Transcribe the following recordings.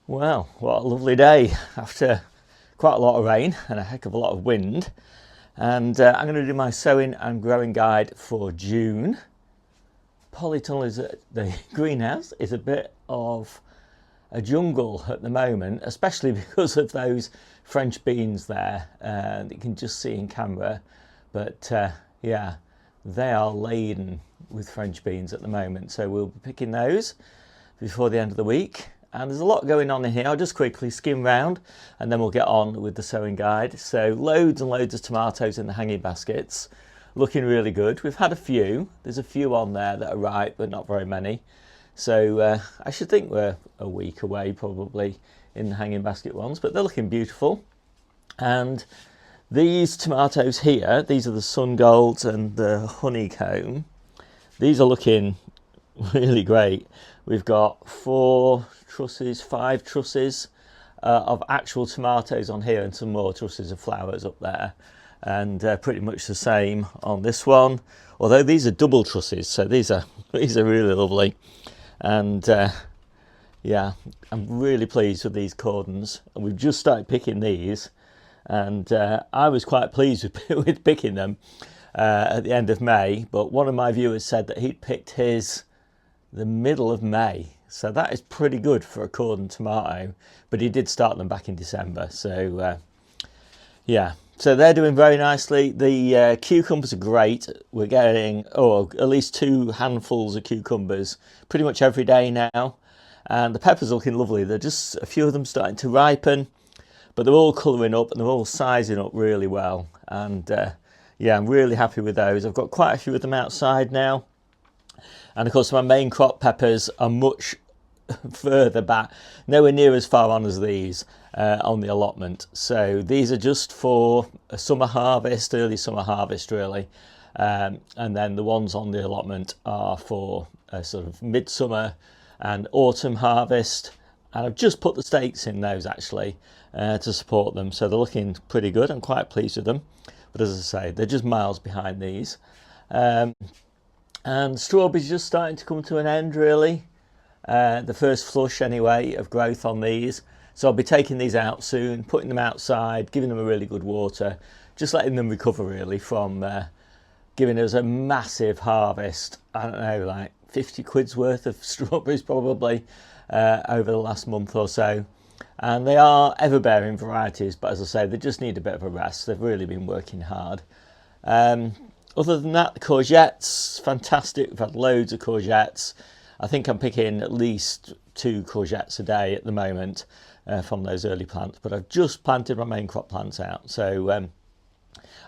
Well, what a lovely day after quite a lot of rain and a heck of a lot of wind. And I'm going to do my sowing and growing guide for June. Polytunnel is the greenhouse is a bit of a jungle at the moment, especially because of those French beans there that you can just see in camera. But yeah, they are laden with French beans at the moment, so we'll be picking those before the end of the week. And there's a lot going on in here. I'll just quickly skim round and then we'll get on with the sowing guide. So loads and loads of tomatoes in the hanging baskets, looking really good. We've had a few. There's a few on there that are ripe, but not very many. So I should think we're a week away probably in the hanging basket ones, but they're looking beautiful. And these tomatoes here, these are the sun golds and the honeycomb. These are looking really great. We've got 5 trusses of actual tomatoes on here and some more trusses of flowers up there, and pretty much the same on this one, although these are double trusses, so these are really lovely. And yeah, I'm really pleased with these cordons. We've just started picking these, and I was quite pleased with picking them at the end of May, but one of my viewers said that he'd picked his the middle of May, so that is pretty good for a cordon tomato, but he did start them back in December. So yeah, so they're doing very nicely. The cucumbers are great. We're getting at least 2 handfuls of cucumbers pretty much every day now, and the peppers are looking lovely. They're just a few of them starting to ripen, but they're all colouring up and they're all sizing up really well. And yeah, I'm really happy with those. I've got quite a few of them outside now. And of course my main crop peppers are much further back, nowhere near as far on as these on the allotment. So these are just for a summer harvest, early summer harvest really. And then the ones on the allotment are for a sort of midsummer and autumn harvest. And I've just put the stakes in those actually to support them. So they're looking pretty good. I'm quite pleased with them. But as I say, they're just miles behind these. And strawberries just starting to come to an end really. The first flush anyway of growth on these. So I'll be taking these out soon, putting them outside, giving them a really good water, just letting them recover really from giving us a massive harvest. I don't know, like 50 quid's worth of strawberries probably over the last month or so. And they are ever-bearing varieties, but as I say, they just need a bit of a rest. They've really been working hard. Other than that, the courgettes, fantastic. We've had loads of courgettes. I think I'm picking at least 2 courgettes a day at the moment from those early plants, but I've just planted my main crop plants out. So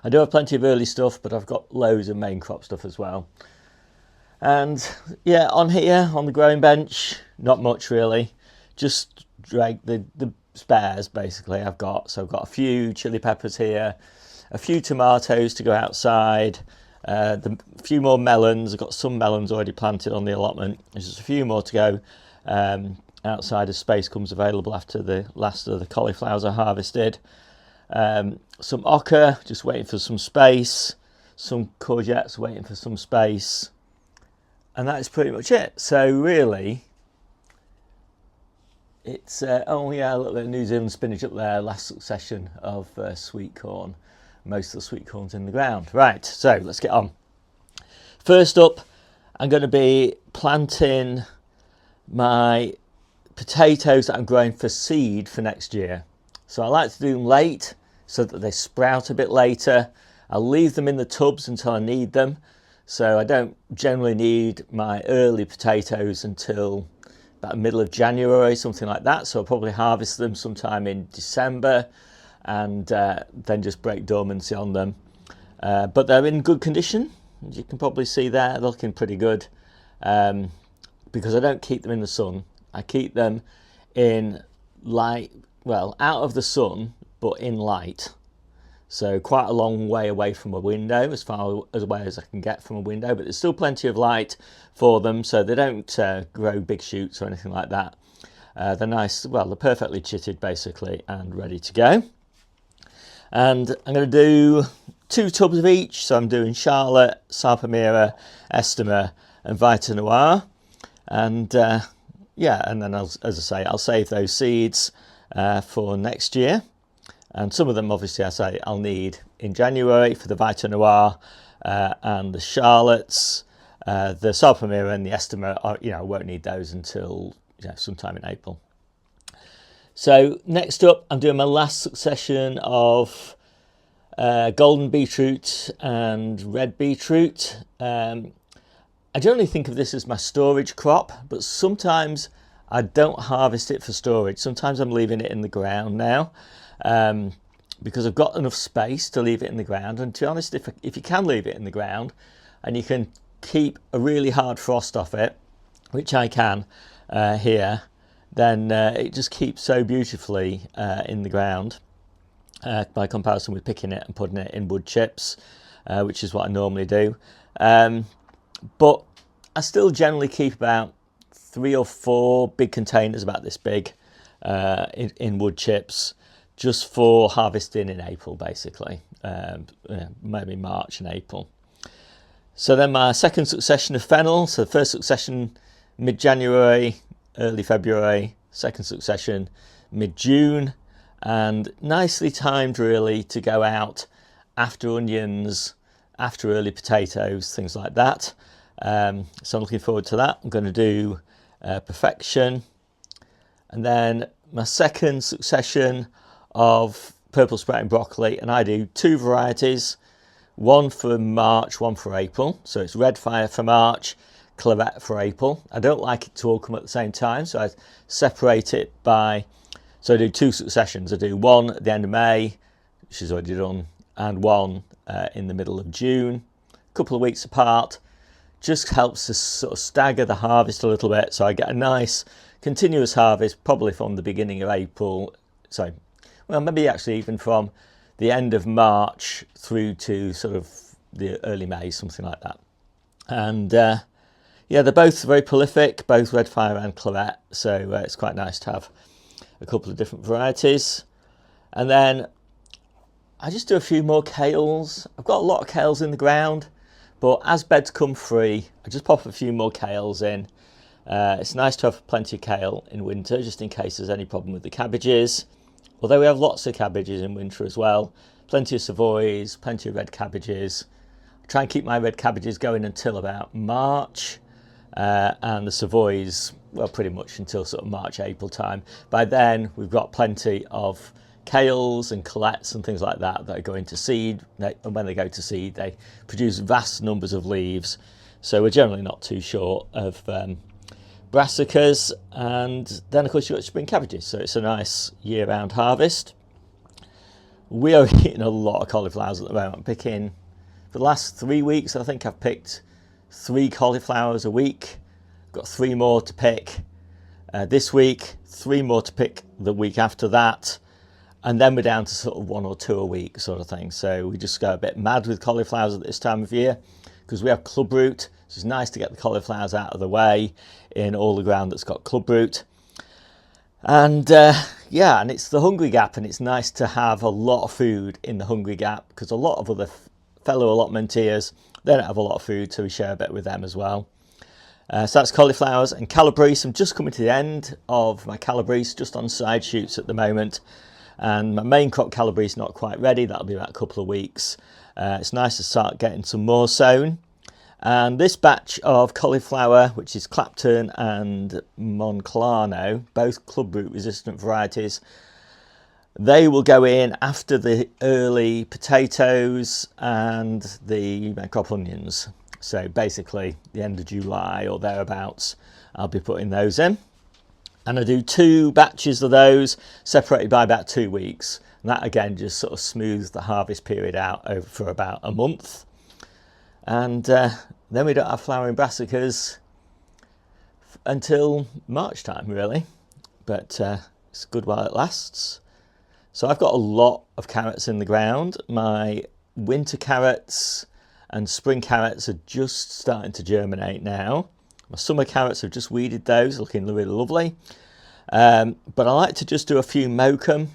I do have plenty of early stuff, but I've got loads of main crop stuff as well. And yeah, on here, on the growing bench, not much really. Just drag the spares basically I've got. So I've got a few chili peppers here, a few tomatoes to go outside, a few more melons. I've got some melons already planted on the allotment. There's just a few more to go outside as space comes available after the last of the cauliflowers are harvested. Some ochre, just waiting for some space. Some courgettes waiting for some space. And that is pretty much it. So really, it's, oh yeah, a little bit of New Zealand spinach up there, last succession of sweet corn. Most of the sweet corn's in the ground. Right, so let's get on. First up, I'm going to be planting my potatoes that I'm growing for seed for next year. So I like to do them late so that they sprout a bit later. I'll leave them in the tubs until I need them. So I don't generally need my early potatoes until about the middle of January, something like that. So I'll probably harvest them sometime in December and then just break dormancy on them. But they're in good condition. As you can probably see there, they're looking pretty good because I don't keep them in the sun. I keep them in light, well, out of the sun, but in light. So quite a long way away from a window, as far away as I can get from a window, but there's still plenty of light for them, so they don't grow big shoots or anything like that. They're nice, well, they're perfectly chitted basically and ready to go. And I'm going to do 2 tubs of each, so I'm doing Charlotte, Sapamira, Estima and Vita Noir. And yeah, and then as I say, I'll save those seeds for next year. And some of them, obviously, I say I'll need in January for the Vita Noir and the Charlottes. The Salpamira and the Estima, I won't need those until sometime in April. So next up, I'm doing my last succession of golden beetroot and red beetroot. I generally think of this as my storage crop, but sometimes I don't harvest it for storage. Sometimes I'm leaving it in the ground now because I've got enough space to leave it in the ground. And to be honest, if you can leave it in the ground and you can keep a really hard frost off it, which I can here, then it just keeps so beautifully in the ground by comparison with picking it and putting it in wood chips, which is what I normally do. But I still generally keep about 3 or 4 big containers about this big in wood chips, just for harvesting in April, basically, maybe March and April. So then my second succession of fennel, so the first succession mid-January, early February, second succession mid-June, and nicely timed really to go out after onions, after early potatoes, things like that. So I'm looking forward to that. I'm going to do Perfection, and then my second succession of purple sprouting broccoli, and I do 2 varieties, one for March, one for April. So it's Red Fire for March, Claret for April. I don't like it to all come at the same time, so I separate it by, so I do 2 successions. I do one at the end of May, which is already done, and one in the middle of June, a couple of weeks apart. Just helps to sort of stagger the harvest a little bit, so I get a nice continuous harvest, probably from the beginning of April, so well, maybe actually even from the end of March through to sort of the early May, something like that. And yeah, they're both very prolific, both Red Fire and Claret, so it's quite nice to have a couple of different varieties. And then I just do a few more kales. I've got a lot of kales in the ground, but as beds come free, I just pop a few more kales in. It's nice to have plenty of kale in winter, just in case there's any problem with the cabbages. Although we have lots of cabbages in winter as well. Plenty of savoys, plenty of red cabbages. I try and keep my red cabbages going until about March. And the savoys, well, pretty much until sort of March, April time. By then, we've got plenty of kales and colettes and things like that that are going to seed. And when they go to seed, they produce vast numbers of leaves. So we're generally not too short of brassicas, and then of course you've got spring cabbages, so it's a nice year-round harvest. We are eating a lot of cauliflowers at the moment. I'm picking, for the last 3 weeks, I think I've picked 3 cauliflowers a week. Got 3 more to pick this week, 3 more to pick the week after that, and then we're down to sort of 1 or 2 a week sort of thing. So we just go a bit mad with cauliflowers at this time of year because we have clubroot. So it's nice to get the cauliflowers out of the way in all the ground that's got clubroot. And yeah, and it's the hungry gap, and it's nice to have a lot of food in the hungry gap because a lot of other fellow allotmenteers, they don't have a lot of food, so we share a bit with them as well. So that's cauliflowers and calabrese. I'm just coming to the end of my calabrese, just on side shoots at the moment. And my main crop calabrese is not quite ready. That'll be about a couple of weeks. It's nice to start getting some more sown. And this batch of cauliflower, which is Clapton and Monclano, both clubroot resistant varieties, they will go in after the early potatoes and the crop onions. So basically the end of July or thereabouts, I'll be putting those in. And I do 2 batches of those separated by about 2 weeks. And that again just sort of smooths the harvest period out over for about a month. And then we don't have flowering brassicas until March time, really. But it's good while it lasts. So I've got a lot of carrots in the ground. My winter carrots and spring carrots are just starting to germinate now. My summer carrots have just weeded those, looking really lovely. But I like to just do a few mokum,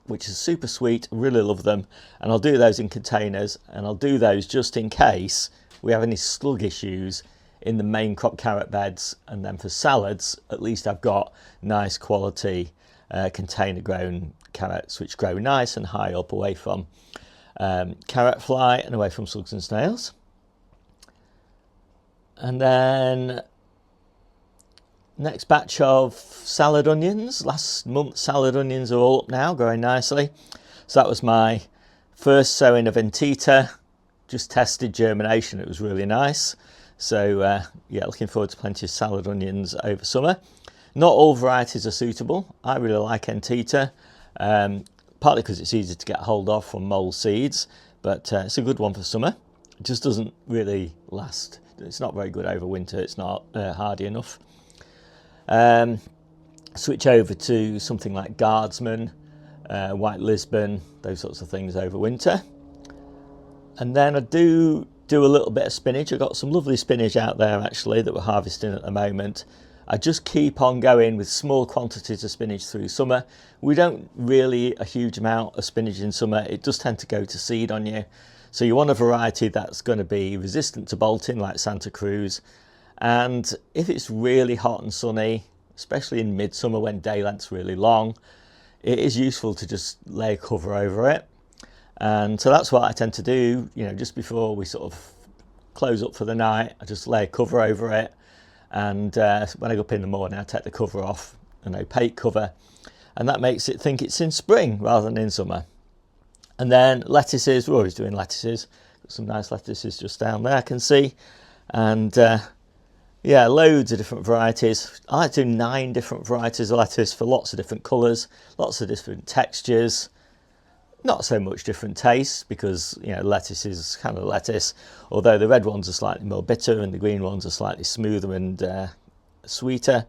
which is super sweet. I really love them. And I'll do those in containers, and I'll do those just in case we have any slug issues in the main crop carrot beds, and then for salads at least I've got nice quality container grown carrots which grow nice and high up away from carrot fly and away from slugs and snails. And then next batch of salad onions. Last month's salad onions are all up now, growing nicely. So that was my first sowing of Entita. Just tested germination, it was really nice. So yeah, looking forward to plenty of salad onions over summer. Not all varieties are suitable. I really like Entita, partly because it's easy to get hold of from mole seeds, but it's a good one for summer. It just doesn't really last. It's not very good over winter, it's not hardy enough. Switch over to something like Guardsman, White Lisbon, those sorts of things over winter. And then I do a little bit of spinach. I've got some lovely spinach out there actually that we're harvesting at the moment. I just keep on going with small quantities of spinach through summer. We don't really a huge amount of spinach in summer. It does tend to go to seed on you. So you want a variety that's going to be resistant to bolting like Santa Cruz. And if it's really hot and sunny, especially in midsummer when day length's really long, it is useful to just lay a cover over it. And so that's what I tend to do, you know, just before we sort of close up for the night, I just lay a cover over it. And when I go up in the morning, I take the cover off, an opaque cover, and that makes it think it's in spring rather than in summer. And then lettuces, we're always doing lettuces. Got some nice lettuces just down there I can see. And yeah, loads of different varieties. I like to do 9 different varieties of lettuce for lots of different colours, lots of different textures. Not so much different tastes because, you know, lettuce is kind of lettuce, although the red ones are slightly more bitter and the green ones are slightly smoother and sweeter.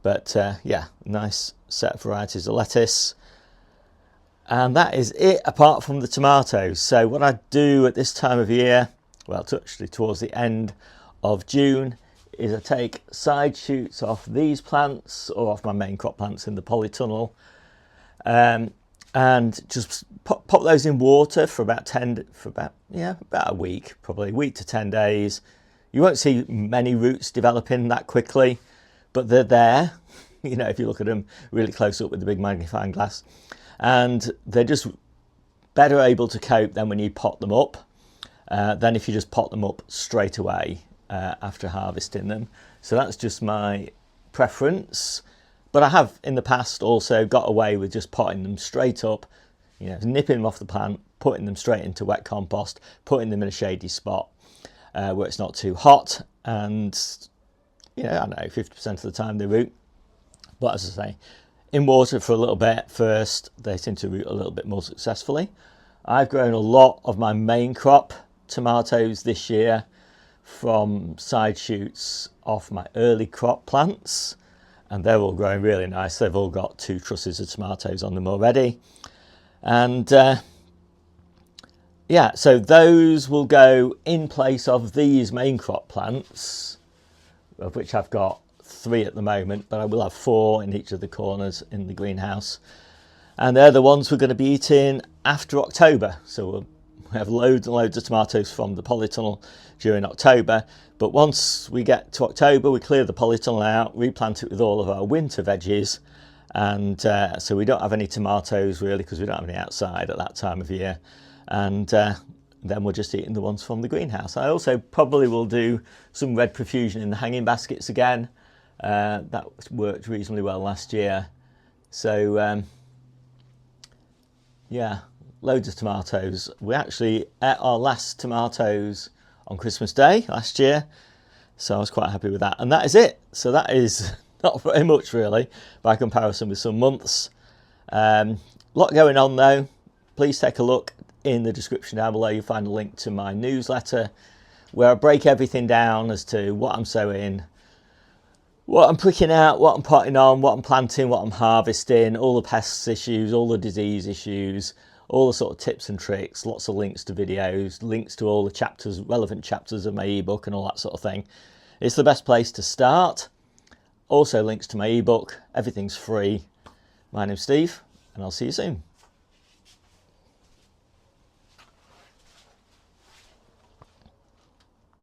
But yeah, nice set of varieties of lettuce. And that is it apart from the tomatoes. So what I do at this time of year, well, actually towards the end of June, is I take side shoots off these plants or off my main crop plants in the polytunnel, and just pop those in water for about a week, probably a week to 10 days. You won't see many roots developing that quickly, but they're there. You know, if you look at them really close up with the big magnifying glass, and they're just better able to cope than when you pot them up, than if you just pot them up straight away after harvesting them. So that's just my preference. But I have in the past also got away with just potting them straight up, you know, nipping them off the plant, putting them straight into wet compost, putting them in a shady spot where it's not too hot, and, you know, I don't know, 50% of the time they root. But as I say, in water for a little bit first, they seem to root a little bit more successfully. I've grown a lot of my main crop tomatoes this year from side shoots off my early crop plants, and they're all growing really nice. They've all got 2 trusses of tomatoes on them already. And yeah, so those will go in place of these main crop plants, of which I've got 3 at the moment, but I will have 4 in each of the corners in the greenhouse. And they're the ones we're going to be eating after October. So we'll have loads and loads of tomatoes from the polytunnel during October. But once we get to October, we clear the polytunnel out, replant it with all of our winter veggies. And so we don't have any tomatoes really, because we don't have any outside at that time of year. And then we're just eating the ones from the greenhouse. I also probably will do some red profusion in the hanging baskets again. That worked reasonably well last year. So yeah, loads of tomatoes. We actually ate our last tomatoes on Christmas Day last year, so I was quite happy with that. And that is it. So that is not very much really by comparison with some months. Lot going on though. Please take a look in the description down below. You'll find a link to my newsletter where I break everything down as to what I'm sowing, what I'm pricking out, what I'm potting on, what I'm planting, what I'm harvesting, all the pests issues, all the disease issues, all the sort of tips and tricks, lots of links to videos, links to all the chapters, relevant chapters of my ebook and all that sort of thing. It's the best place to start. Also links to my ebook. Everything's free. My name's Steve, and I'll see you soon.